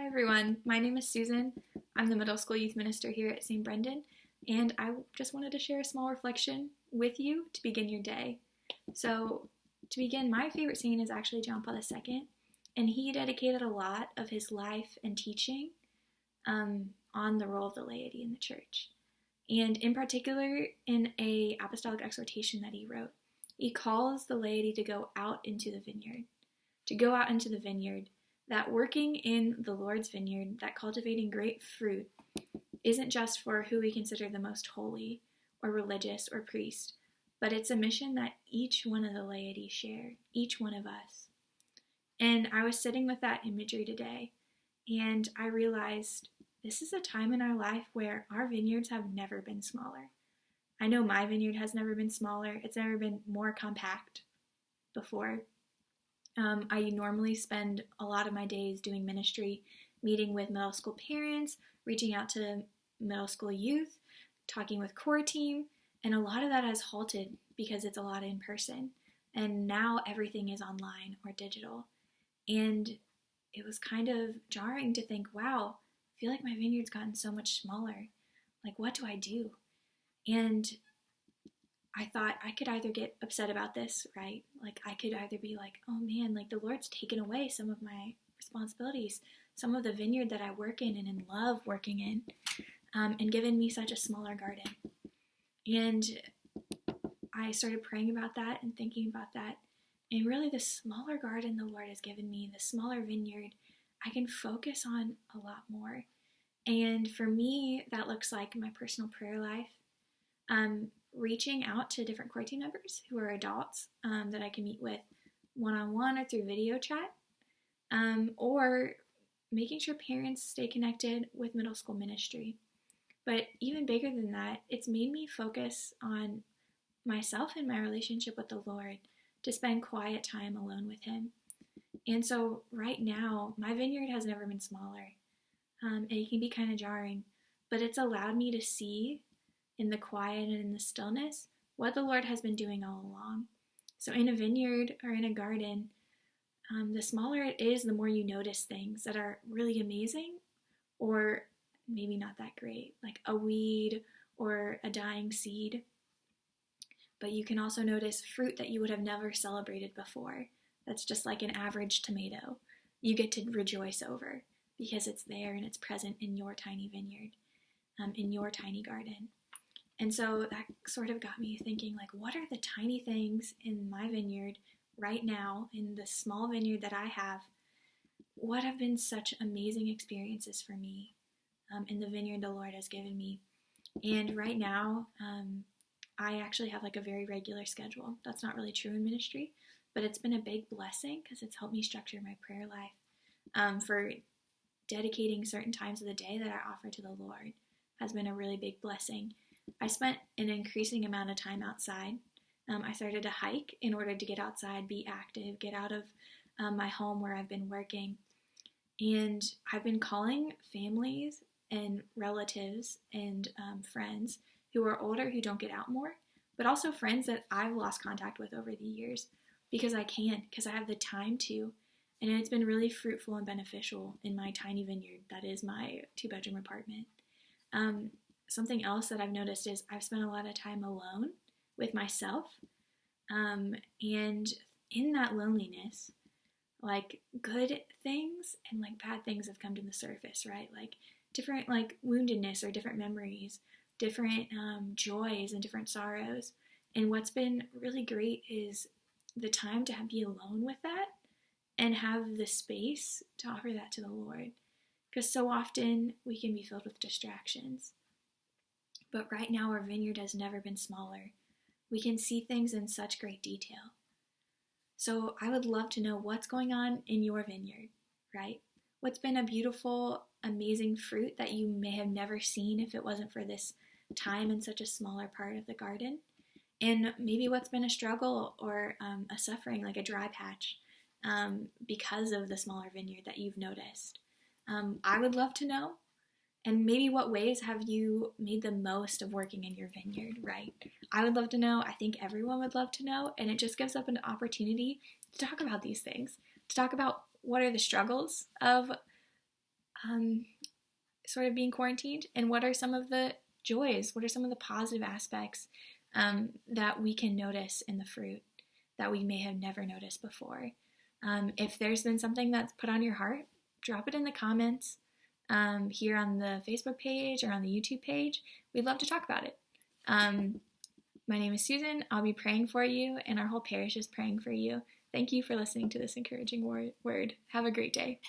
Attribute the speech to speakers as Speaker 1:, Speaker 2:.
Speaker 1: everyone, my name is Susan. I'm the middle school youth minister here at St. Brendan, and I just wanted to share a small reflection with you to begin your day. So, to begin, my favorite saint is actually John Paul II, and he dedicated a lot of his life and teaching on the role of the laity in the church. And in particular, in a apostolic exhortation that he wrote, he calls the laity to go out into the vineyard, that working in the Lord's vineyard, that cultivating great fruit, isn't just for who we consider the most holy or religious or priest, but it's a mission that each one of the laity share, each one of us. And I was sitting with that imagery today, and I realized this is a time in our life where our vineyards have never been smaller. I know my vineyard has never been smaller. It's never been more compact before. I normally spend a lot of my days doing ministry, meeting with middle school parents, reaching out to middle school youth, talking with core team, and a lot of that has halted because it's a lot in person. And now everything is online or digital. And it was kind of jarring to think, wow, I feel like my vineyard's gotten so much smaller. Like, what do I do? And I thought I could either get upset about this, right? Like, I could either be like, oh man, like the Lord's taken away some of my responsibilities, some of the vineyard that I work in and love working in, and given me such a smaller garden. And I started praying about that and thinking about that. And really, the smaller garden the Lord has given me, the smaller vineyard, I can focus on a lot more. And for me, that looks like my personal prayer life. Reaching out to different core team members who are adults that I can meet with one-on-one or through video chat, or making sure parents stay connected with middle school ministry. But even bigger than that, it's made me focus on myself and my relationship with the Lord, to spend quiet time alone with Him. And so right now, my vineyard has never been smaller, and it can be kind of jarring, but it's allowed me to see in the quiet and in the stillness what the Lord has been doing all along. So in a vineyard or in a garden, the smaller it is, the more you notice things that are really amazing or maybe not that great, like a weed or a dying seed. But you can also notice fruit that you would have never celebrated before. That's just like an average tomato. You get to rejoice over because it's there and it's present in your tiny vineyard, in your tiny garden. And so that sort of got me thinking, like, what are the tiny things in my vineyard right now, in the small vineyard that I have? What have been such amazing experiences for me in the vineyard the Lord has given me? And right now, I actually have like a very regular schedule. That's not really true in ministry, but it's been a big blessing because it's helped me structure my prayer life. For dedicating certain times of the day that I offer to the Lord has been a really big blessing. I spent an increasing amount of time outside. I started to hike in order to get outside, be active, get out of my home where I've been working. And I've been calling families and relatives and friends who are older, who don't get out more, but also friends that I've lost contact with over the years because I I have the time to. And it's been really fruitful and beneficial in my tiny vineyard that is my 2-bedroom apartment. Something else that I've noticed is I've spent a lot of time alone with myself. And in that loneliness, like good things and like bad things have come to the surface, right? Like different like woundedness or different memories, different joys and different sorrows. And what's been really great is the time to be alone with that and have the space to offer that to the Lord. Because so often we can be filled with distractions. But right now our vineyard has never been smaller. We can see things in such great detail. So I would love to know what's going on in your vineyard, right? What's been a beautiful, amazing fruit that you may have never seen if it wasn't for this time in such a smaller part of the garden? And maybe what's been a struggle or a suffering, like a dry patch, because of the smaller vineyard that you've noticed. I would love to know. And maybe what ways have you made the most of working in your vineyard, right? I would love to know. I think everyone would love to know. And it just gives up an opportunity to talk about these things, to talk about what are the struggles of sort of being quarantined, and what are some of the joys, what are some of the positive aspects that we can notice in the fruit that we may have never noticed before. If there's been something that's put on your heart, drop it in the comments here on the Facebook page or on the YouTube page. We'd love to talk about it. My name is Susan. I'll be praying for you, and our whole parish is praying for you. Thank you for listening to this encouraging word. Have a great day.